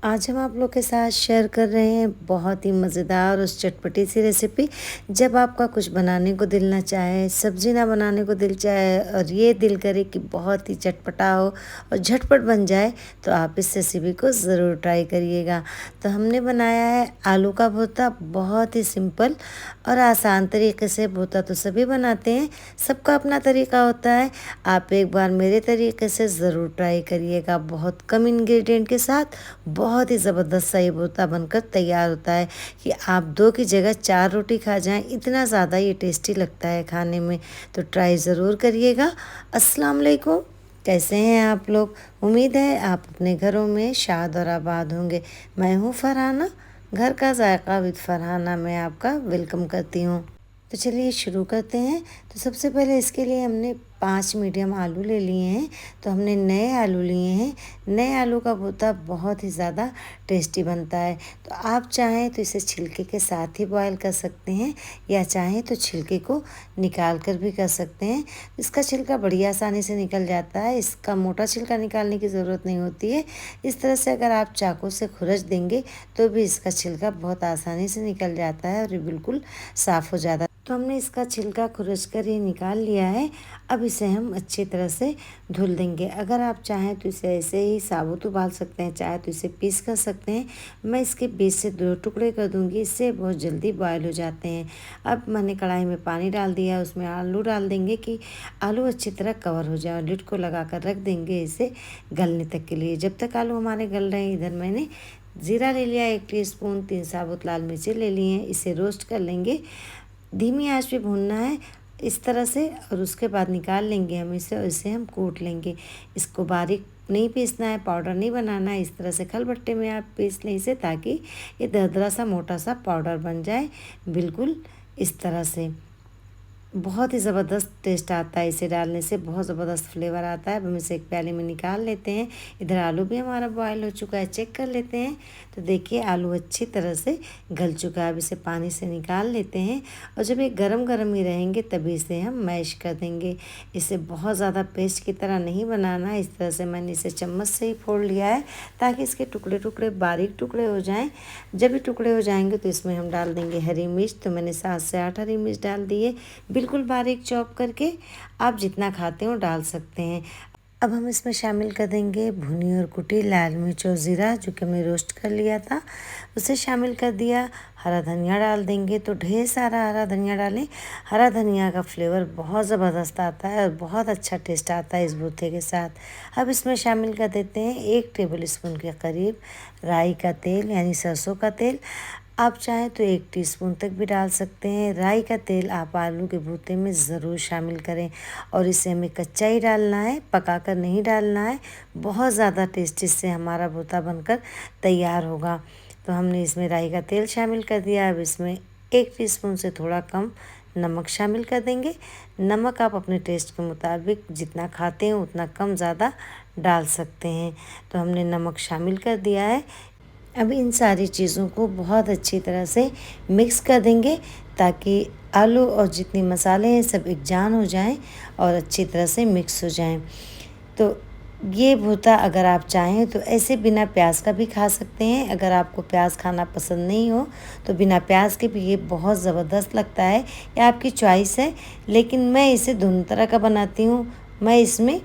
आज हम आप लोग के साथ शेयर कर रहे हैं बहुत ही मज़ेदार और चटपटी सी रेसिपी। जब आपका कुछ बनाने को दिल ना चाहे, सब्ज़ी ना बनाने को दिल चाहे और ये दिल करे कि बहुत ही चटपटा हो और झटपट बन जाए, तो आप इस रेसिपी को ज़रूर ट्राई करिएगा। तो हमने बनाया है आलू का भुर्ता, बहुत ही सिंपल और आसान तरीके से। भुर्ता तो सभी बनाते हैं, सबका अपना तरीका होता है। आप एक बार मेरे तरीके से ज़रूर ट्राई करिएगा। बहुत कम इंग्रेडिएंट के साथ बहुत ही ज़बरदस्त सा ये भुर्ता बनकर तैयार होता है कि आप 2 की जगह 4 रोटी खा जाएं, इतना ज़्यादा ये टेस्टी लगता है खाने में। तो ट्राई ज़रूर करिएगा। अस्सलाम वालेकुम, कैसे हैं आप लोग? उम्मीद है आप अपने घरों में शाद और आबाद होंगे। मैं हूँ फरहाना, घर का जायका विद फरहाना में आपका वेलकम करती हूँ। तो चलिए शुरू करते हैं। तो सबसे पहले इसके लिए हमने 5 मीडियम आलू ले लिए हैं। तो हमने नए आलू लिए हैं। नए आलू का भुर्ता बहुत ही ज़्यादा टेस्टी बनता है। तो आप चाहें तो इसे छिलके के साथ ही बॉयल कर सकते हैं, या चाहें तो छिलके को निकाल कर भी कर सकते हैं। इसका छिलका बड़ी आसानी से निकल जाता है, इसका मोटा छिलका निकालने की ज़रूरत नहीं होती है। इस तरह से अगर आप चाकू से खुरच देंगे तो भी इसका छिलका बहुत आसानी से निकल जाता है और ये बिल्कुल साफ़ हो जाता है। तो हमने इसका छिलका खुरच कर ये निकाल लिया है। अब इसे हम अच्छी तरह से धुल देंगे। अगर आप चाहें तो इसे ऐसे ही साबुत उबाल सकते हैं, चाहे तो इसे पीस कर सकते हैं। मैं इसके बीच से 2 टुकड़े कर दूंगी, इससे बहुत जल्दी बॉयल हो जाते हैं। अब मैंने कढ़ाई में पानी डाल दिया, उसमें आलू डाल देंगे कि आलू अच्छी तरह कवर हो जाए, और लिड को लगा कर रख देंगे इसे गलने तक के लिए। जब तक आलू हमारे गल रहे हैं, इधर मैंने ज़ीरा ले लिया 1 टीस्पून, 3 साबुत लाल मिर्ची ले लिए हैं। इसे रोस्ट कर लेंगे, धीमी आंच पे भूनना है इस तरह से, और उसके बाद निकाल लेंगे हम इसे, और इसे हम कूट लेंगे। इसको बारीक नहीं पीसना है, पाउडर नहीं बनाना है। इस तरह से खलबट्टे में आप पीस लें इसे, ताकि ये दरदरा सा मोटा सा पाउडर बन जाए। बिल्कुल इस तरह से बहुत ही ज़बरदस्त टेस्ट आता है, इसे डालने से बहुत ज़बरदस्त फ्लेवर आता है। अब हम इसे एक प्याले में निकाल लेते हैं। इधर आलू भी हमारा बॉयल हो चुका है, चेक कर लेते हैं। तो देखिए आलू अच्छी तरह से गल चुका है। अब इसे पानी से निकाल लेते हैं, और जब ये गरम गरम ही रहेंगे तभी इसे हम मैश कर देंगे। इसे बहुत ज़्यादा पेस्ट की तरह नहीं बनाना है। इस तरह से मैंने इसे चम्मच से ही फोड़ लिया है, ताकि इसके टुकड़े टुकड़े बारीक टुकड़े हो जाएँ। जब ये टुकड़े हो जाएंगे तो इसमें हम डाल देंगे हरी मिर्च। तो मैंने 7 से 8 हरी मिर्च डाल दी है, बिल्कुल बारीक चॉप करके। आप जितना खाते हो डाल सकते हैं। अब हम इसमें शामिल कर देंगे भुनी और कुटी लाल मिर्च और ज़ीरा, जो कि हमने रोस्ट कर लिया था, उसे शामिल कर दिया। हरा धनिया डाल देंगे, तो ढेर सारा हरा धनिया डालें। हरा धनिया का फ्लेवर बहुत ज़बरदस्त आता है और बहुत अच्छा टेस्ट आता है इस भुर्ते के साथ। अब इसमें शामिल कर देते हैं 1 टेबल स्पून के करीब राई का तेल, यानी सरसों का तेल। आप चाहें तो 1 टीस्पून तक भी डाल सकते हैं। राई का तेल आप आलू के भुर्ते में ज़रूर शामिल करें, और इसे हमें कच्चा ही डालना है, पकाकर नहीं डालना है। बहुत ज़्यादा टेस्टी से हमारा भुर्ता बनकर तैयार होगा। तो हमने इसमें राई का तेल शामिल कर दिया। अब इसमें 1 टीस्पून से थोड़ा कम नमक शामिल कर देंगे। नमक आप अपने टेस्ट के मुताबिक जितना खाते हैं उतना कम ज़्यादा डाल सकते हैं। तो हमने नमक शामिल कर दिया है। अब इन सारी चीज़ों को बहुत अच्छी तरह से मिक्स कर देंगे, ताकि आलू और जितने मसाले हैं सब एकजान हो जाएं और अच्छी तरह से मिक्स हो जाएं। तो ये भुर्ता अगर आप चाहें तो ऐसे बिना प्याज का भी खा सकते हैं। अगर आपको प्याज खाना पसंद नहीं हो तो बिना प्याज के भी ये बहुत ज़बरदस्त लगता है। ये आपकी चॉइस है, लेकिन मैं इसे दोनों तरह का बनाती हूँ। मैं इसमें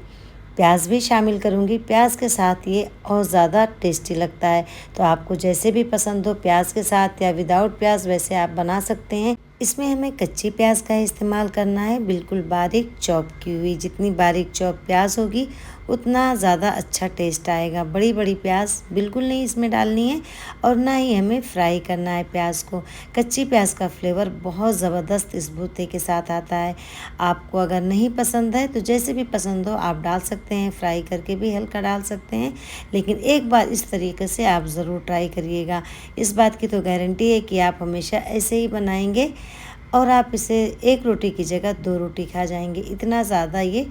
प्याज भी शामिल करूँगी, प्याज के साथ ये और ज़्यादा टेस्टी लगता है। तो आपको जैसे भी पसंद हो, प्याज के साथ या विदाउट प्याज, वैसे आप बना सकते हैं। इसमें हमें कच्ची प्याज का इस्तेमाल करना है, बिल्कुल बारीक चॉप की हुई। जितनी बारीक चॉप प्याज होगी उतना ज़्यादा अच्छा टेस्ट आएगा। बड़ी बड़ी प्याज बिल्कुल नहीं इसमें डालनी है, और ना ही हमें फ्राई करना है प्याज को। कच्ची प्याज का फ्लेवर बहुत ज़बरदस्त इस भुर्ते के साथ आता है। आपको अगर नहीं पसंद है तो जैसे भी पसंद हो आप डाल सकते हैं, फ्राई करके भी हल्का डाल सकते हैं। लेकिन एक बार इस तरीके से आप ज़रूर ट्राई करिएगा। इस बात की तो गारंटी है कि आप हमेशा ऐसे ही बनाएंगे, और आप इसे 1 रोटी की जगह 2 रोटी खा जाएंगे। इतना ज़्यादा ये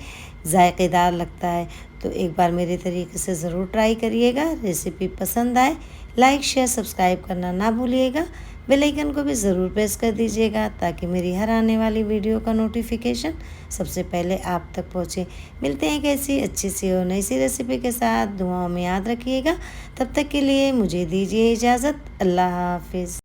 जायकेदार लगता है। तो एक बार मेरे तरीके से ज़रूर ट्राई करिएगा। रेसिपी पसंद आए लाइक शेयर सब्सक्राइब करना ना भूलिएगा। बेल आइकन को भी ज़रूर प्रेस कर दीजिएगा ताकि मेरी हर आने वाली वीडियो का नोटिफिकेशन सबसे पहले आप तक पहुँचे। मिलते हैं कैसी अच्छी सी और नई सी रेसिपी के साथ। दुआओं में याद रखिएगा। तब तक के लिए मुझे दीजिए इजाज़त। अल्लाह हाफिज़।